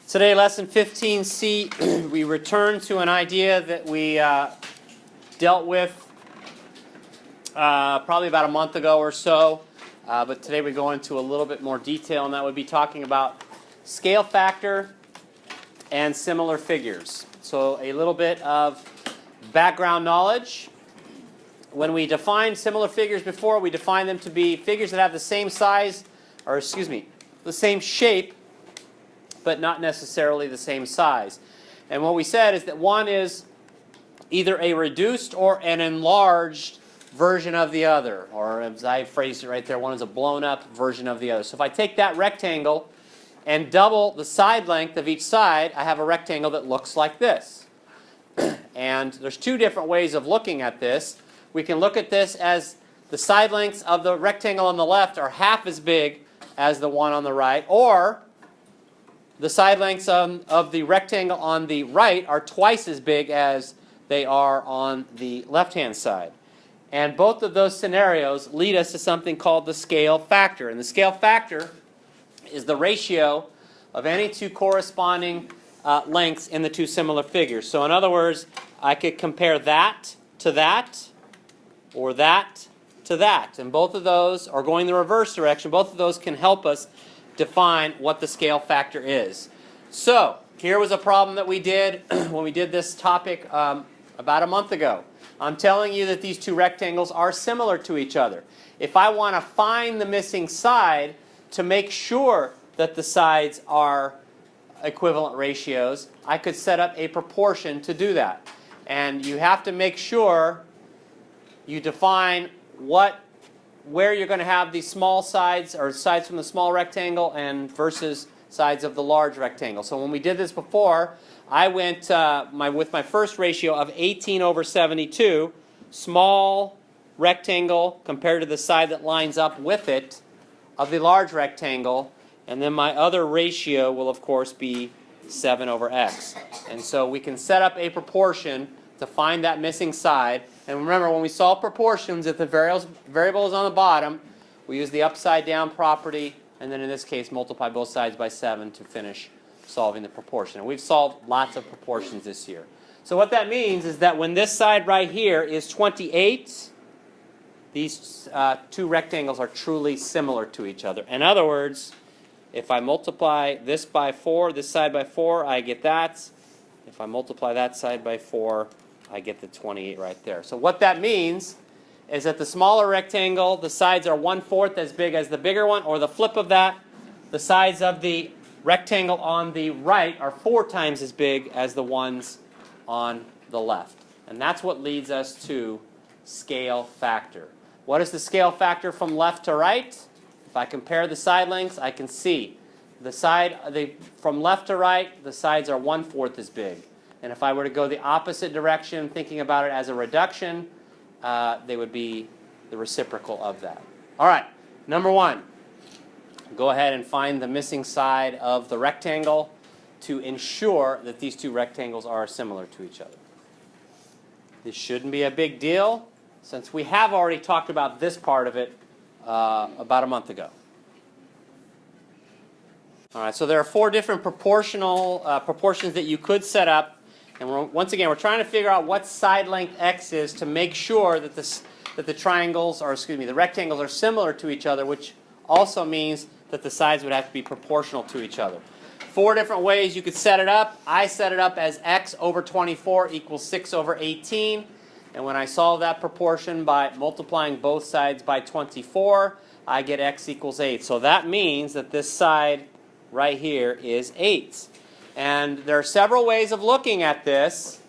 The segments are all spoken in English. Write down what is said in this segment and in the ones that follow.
Today, lesson 15C, we return to an idea that we dealt with probably about a month ago or so, but today we go into a little bit more detail, and that would be talking about scale factor and similar figures. So a little bit of background knowledge. When we defined similar figures before, we defined them to be figures that have the same size, or the same shape, but not necessarily the same size. And what we said is that one is either a reduced or an enlarged version of the other. Or as I phrased it right there, one is a blown up version of the other. So if I take that rectangle and double the side length of each side, I have a rectangle that looks like this. And there's two different ways of looking at this. We can look at this as the side lengths of the rectangle on the left are half as big as the one on the right, or the side lengths of the rectangle on the right are twice as big as they are on the left-hand side. And both of those scenarios lead us to something called the scale factor. And the scale factor is the ratio of any two corresponding lengths in the two similar figures. So in other words, I could compare that to that, or that to that. And both of those are going the reverse direction. Both of those can help us define what the scale factor is. So, here was a problem that we did when we did this topic about a month ago. I'm telling you that these two rectangles are similar to each other. If I want to find the missing side to make sure that the sides are equivalent ratios, I could set up a proportion to do that. And you have to make sure you define where you're going to have the small sides, or sides from the small rectangle, and versus sides of the large rectangle. So when we did this before, I went with my first ratio of 18/72, small rectangle compared to the side that lines up with it of the large rectangle, and then my other ratio will of course be 7/x. And so we can set up a proportion to find that missing side. And remember, when we solve proportions, if the variable is on the bottom, we use the upside down property, and then in this case multiply both sides by 7 to finish solving the proportion. And we've solved lots of proportions this year. So what that means is that when this side right here is 28, these two rectangles are truly similar to each other. In other words, if I multiply this by 4, this side by 4, I get that. If I multiply that side by 4, I get the 28 right there. So what that means is that the smaller rectangle, the sides are 1/4 as big as the bigger one, or the flip of that, the sides of the rectangle on the right are 4 times as big as the ones on the left. And that's what leads us to scale factor. What is the scale factor from left to right? If I compare the side lengths, I can see from left to right, the sides are 1/4 as big. And if I were to go the opposite direction, thinking about it as a reduction, they would be the reciprocal of that. All right, number one, go ahead and find the missing side of the rectangle to ensure that these two rectangles are similar to each other. This shouldn't be a big deal, since we have already talked about this part of it about a month ago. All right, so there are 4 different proportions that you could set up. And once again, we're trying to figure out what side length x is to make sure that the rectangles are similar to each other, which also means that the sides would have to be proportional to each other. 4 different ways you could set it up. I set it up as x over 24 equals 6/18. And when I solve that proportion by multiplying both sides by 24, I get x equals 8. So that means that this side right here is 8. And there are several ways of looking at this.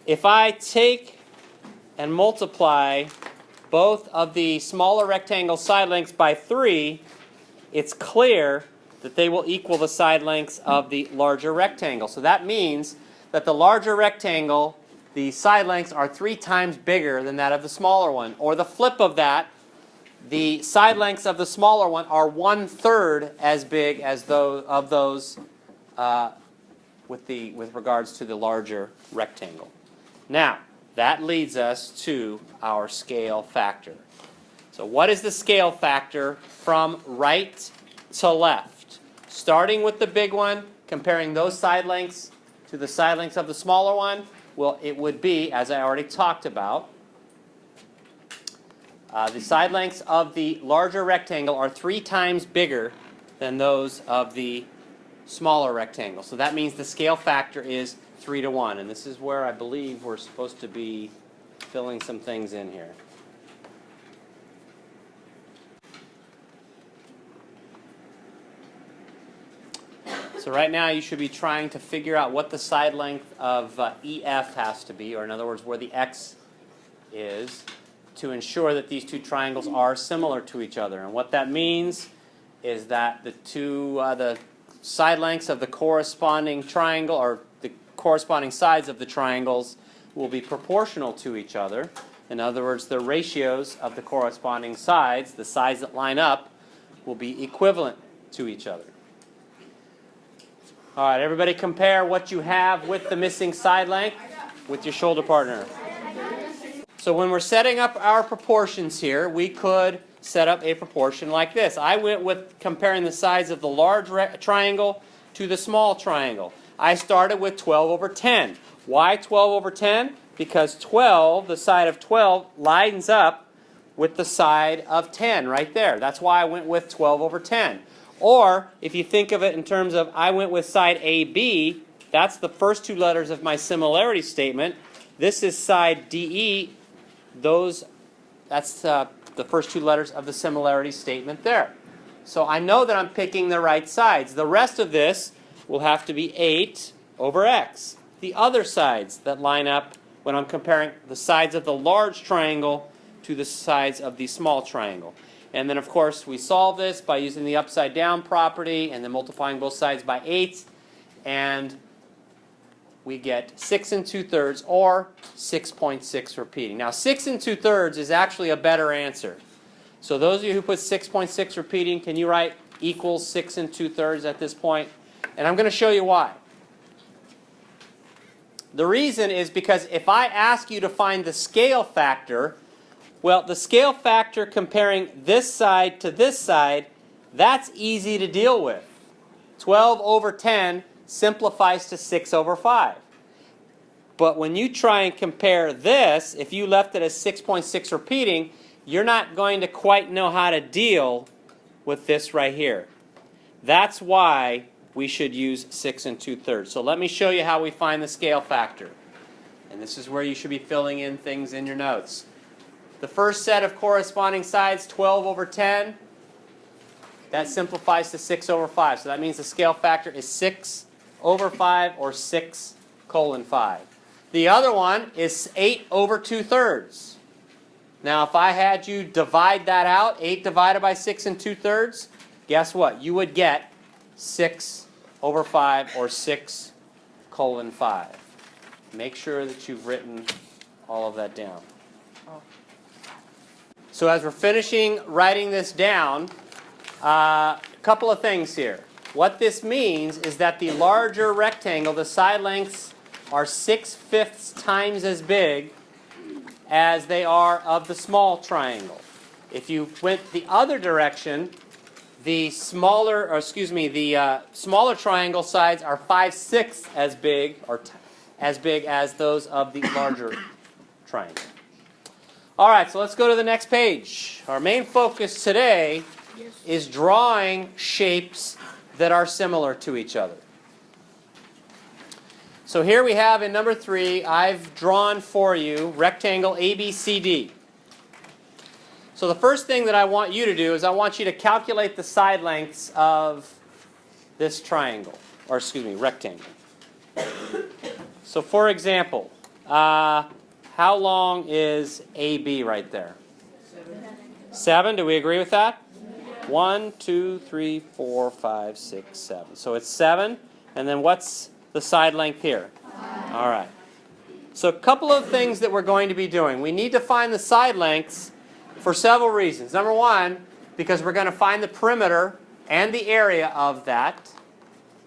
If I take and multiply both of the smaller rectangle side lengths by 3, it's clear that they will equal the side lengths of the larger rectangle. So that means that the larger rectangle, the side lengths are 3 times bigger than that of the smaller one. Or the flip of that, the side lengths of the smaller one are 1/3 as big as those with regards to the larger rectangle. Now, that leads us to our scale factor. So what is the scale factor from right to left? Starting with the big one, comparing those side lengths to the side lengths of the smaller one, well, it would be, as I already talked about, the side lengths of the larger rectangle are 3 times bigger than those of the smaller rectangle. So that means the scale factor is 3 to 1. And this is where I believe we're supposed to be filling some things in here. So right now you should be trying to figure out what the side length of EF has to be, or in other words, where the X is, to ensure that these two triangles are similar to each other. And what that means is that the side lengths of the corresponding triangle, or the corresponding sides of the triangles, will be proportional to each other. In other words, the ratios of the corresponding sides, the sides that line up, will be equivalent to each other. All right, everybody compare what you have with the missing side length with your shoulder partner. So when we're setting up our proportions here, we could set up a proportion like this. I went with comparing the sides of the large triangle to the small triangle. I started with 12 over 10. Why 12 over 10? Because 12, the side of 12, lines up with the side of 10 right there. That's why I went with 12 over 10. Or, if you think of it in terms of I went with side AB, that's the first 2 letters of my similarity statement. This is side DE. That's the first 2 letters of the similarity statement there. So I know that I'm picking the right sides. The rest of this will have to be 8 over X. The other sides that line up when I'm comparing the sides of the large triangle to the sides of the small triangle. And then, of course, we solve this by using the upside down property and then multiplying both sides by 8. And we get 6 2/3 or 6.6 repeating. Now, 6 2/3 is actually a better answer. So those of you who put 6.6 repeating, can you write equals 6 2/3 at this point? And I'm going to show you why. The reason is because if I ask you to find the scale factor, well, the scale factor comparing this side to this side, that's easy to deal with. 12 over 10 simplifies to 6 over 5. But when you try and compare this, if you left it as 6.6 repeating, you're not going to quite know how to deal with this right here. That's why we should use 6 2/3. So let me show you how we find the scale factor. And this is where you should be filling in things in your notes. The first set of corresponding sides, 12 over 10, that simplifies to 6 over 5. So that means the scale factor is 6 over 5 or 6:5. The other one is 8 over 2/3. Now if I had you divide that out, 8 divided by 6 2/3, guess what? You would get 6 over 5 or 6:5. Make sure that you've written all of that down. So as we're finishing writing this down, a couple of things here. What this means is that the larger rectangle, the side lengths are 6/5 times as big as they are of the small triangle. If you went the other direction, the smaller triangle sides are 5/6 as big, or as big as those of the larger triangle. All right, so let's go to the next page. Our main focus today is drawing shapes that are similar to each other. So here we have in number 3, I've drawn for you rectangle ABCD. So the first thing that I want you to do is I want you to calculate the side lengths of this triangle, or excuse me, rectangle. So for example, how long is AB right there? 7. Do we agree with that? 1, 2, 3, 4, 5, 6, 7. So it's 7. And then what's the side length here? 5. All right. So a couple of things that we're going to be doing. We need to find the side lengths for several reasons. Number one, because we're going to find the perimeter and the area of that.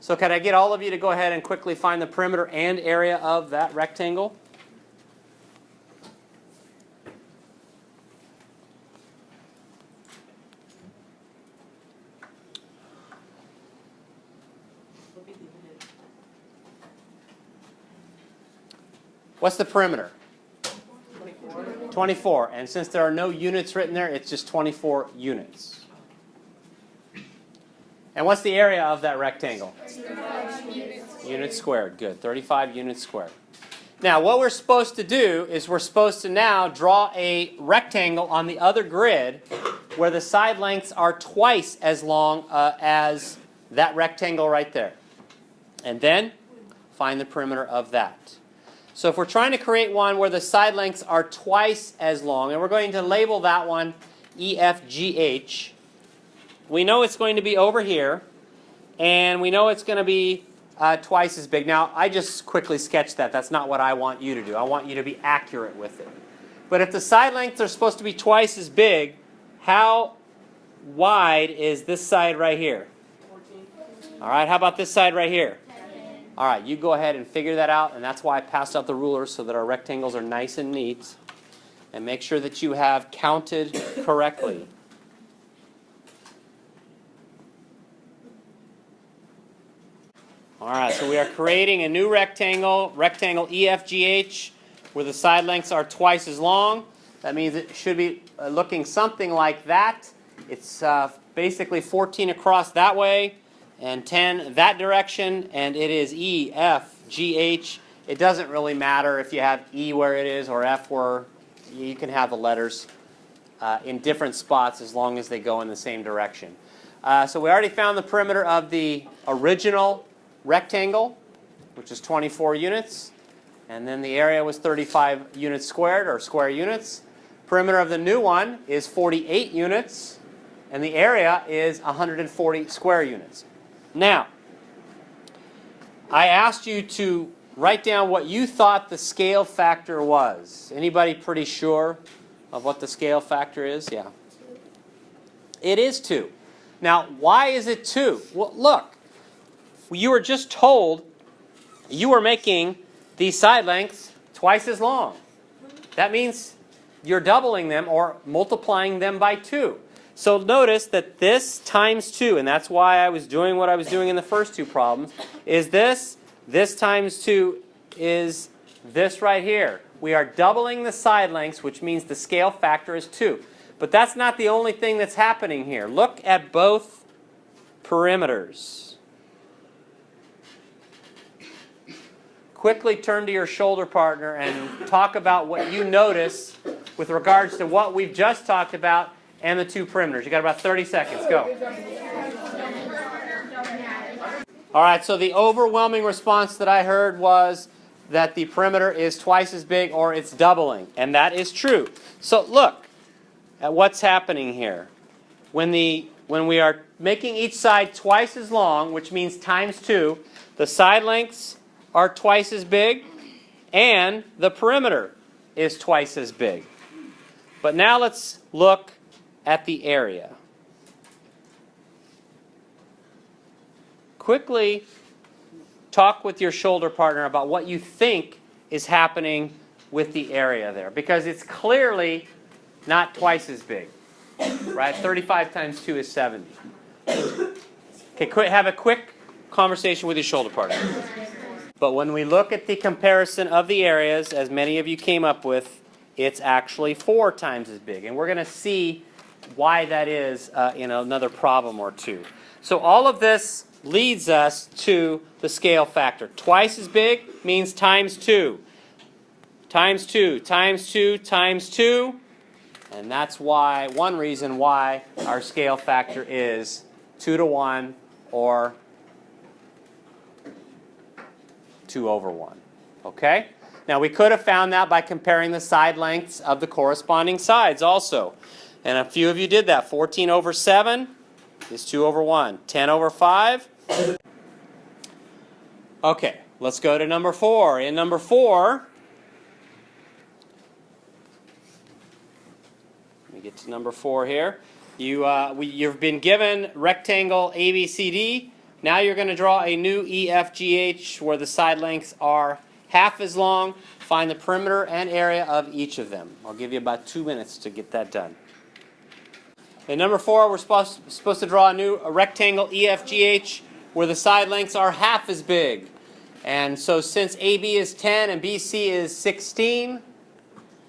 So can I get all of you to go ahead and quickly find the perimeter and area of that rectangle? What's the perimeter? 24. And since there are no units written there, it's just 24 units. And what's the area of that rectangle? 35 units. Units squared. Good. 35 units squared. Now, what we're supposed to do is we're supposed to now draw a rectangle on the other grid where the side lengths are twice as long as that rectangle right there. And then find the perimeter of that. So if we're trying to create one where the side lengths are twice as long, and we're going to label that one EFGH, we know it's going to be over here, and we know it's going to be twice as big. Now, I just quickly sketched that. That's not what I want you to do. I want you to be accurate with it. But if the side lengths are supposed to be twice as big, how wide is this side right here? 14. All right, how about this side right here? 10. All right, you go ahead and figure that out, and that's why I passed out the rulers so that our rectangles are nice and neat. And make sure that you have counted correctly. All right, so we are creating a new rectangle EFGH, where the side lengths are twice as long. That means it should be looking something like that. It's basically 14 across that way and 10 that direction, and it is EFGH. It doesn't really matter if you have E where it is or F where you can have the letters in different spots as long as they go in the same direction. So we already found the perimeter of the original rectangle, which is 24 units, and then the area was 35 units squared, or square units. Perimeter of the new one is 48 units, and the area is 140 square units. Now, I asked you to write down what you thought the scale factor was. Anybody pretty sure of what the scale factor is? Yeah. 2. It is 2. Now, why is it 2? Well, look. You were just told you were making these side lengths twice as long. That means you're doubling them or multiplying them by 2. So notice that this times 2, and that's why I was doing what I was doing in the first two problems, is this times 2 is this right here. We are doubling the side lengths, which means the scale factor is 2. But that's not the only thing that's happening here. Look at both perimeters. Quickly turn to your shoulder partner and talk about what you notice with regards to what we've just talked about and the two perimeters. You got about 30 seconds. Go. All right, so the overwhelming response that I heard was that the perimeter is twice as big or it's doubling, and that is true. So look at what's happening here. When we are making each side twice as long, which means times 2, the side lengths are twice as big, and the perimeter is twice as big. But now let's look at the area. Quickly talk with your shoulder partner about what you think is happening with the area there, because it's clearly not twice as big, right? 35 times 2 is 70. Okay, have a quick conversation with your shoulder partner. But when we look at the comparison of the areas, as many of you came up with, it's actually 4 times as big. And we're going to see why that is in another problem or two. So all of this leads us to the scale factor. Twice as big means times 2. Times 2, times 2, times 2. And that's why, one reason why our scale factor is 2 to 1 or 2 over 1. Okay? Now we could have found that by comparing the side lengths of the corresponding sides also. And a few of you did that. 14 over 7 is 2 over 1. 10 over 5. Okay, let's go to number 4. In number 4, let me get to number 4 here. You've been given rectangle ABCD. Now you're going to draw a new EFGH where the side lengths are half as long. Find the perimeter and area of each of them. I'll give you about 2 minutes to get that done. In number 4, we're supposed to draw a new rectangle EFGH where the side lengths are half as big. And so since AB is 10 and BC is 16,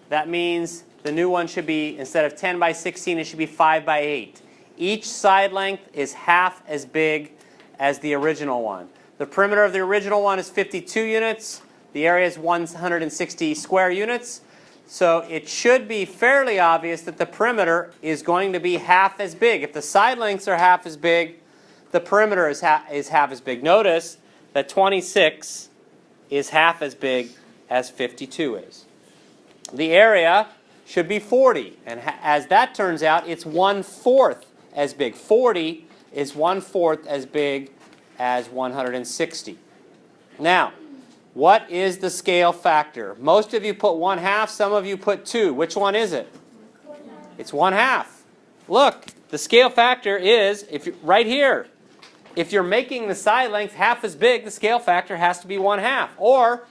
that means the new one should be, instead of 10 by 16, it should be 5 by 8. Each side length is half as big as the original one. The perimeter of the original one is 52 units. The area is 160 square units. So it should be fairly obvious that the perimeter is going to be half as big. If the side lengths are half as big, the perimeter is half as big. Notice that 26 is half as big as 52 is. The area should be 40, and as that turns out, it's 1/4 as big. 40 is 1/4 as big as 160. Now, what is the scale factor? Most of you put 1/2, some of you put 2. Which one is it? It's 1/2. Look, the scale factor is right here. If you're making the side length half as big, the scale factor has to be 1/2. Or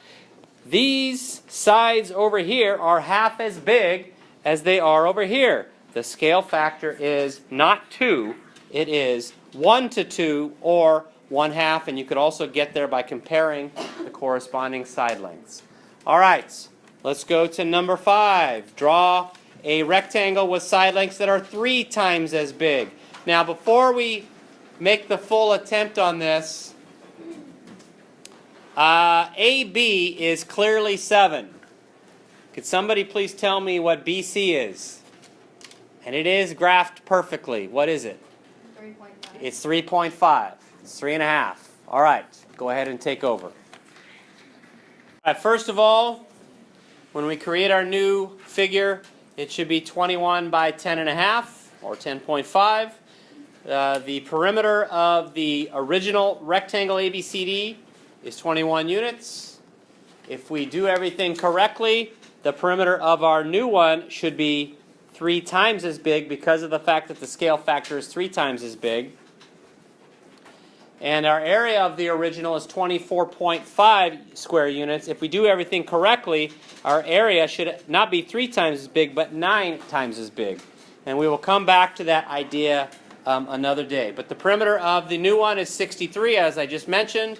these sides over here are half as big as they are over here. The scale factor is not 2, it is 1 to 2 or 1/2, and you could also get there by comparing the corresponding side lengths. All right, let's go to number 5. Draw a rectangle with side lengths that are 3 times as big. Now, before we make the full attempt on this, AB is clearly 7. Could somebody please tell me what BC is? And it is graphed perfectly. What is it? 3.5. It's 3.5. It's 3.5. All right, go ahead and take over. All right, first of all, when we create our new figure, it should be 21 by 10.5 or 10.5. The perimeter of the original rectangle ABCD is 21 units. If we do everything correctly, the perimeter of our new one should be 3 times as big because of the fact that the scale factor is 3 times as big. And our area of the original is 24.5 square units. If we do everything correctly, our area should not be 3 times as big, but 9 times as big. And we will come back to that idea another day. But the perimeter of the new one is 63, as I just mentioned.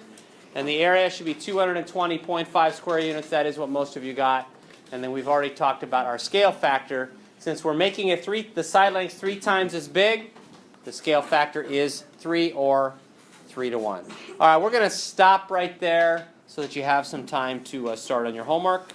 And the area should be 220.5 square units. That is what most of you got. And then we've already talked about our scale factor. Since we're making it the side length 3 times as big, the scale factor is 3 or 3 to 1. All right, we're going to stop right there so that you have some time to start on your homework.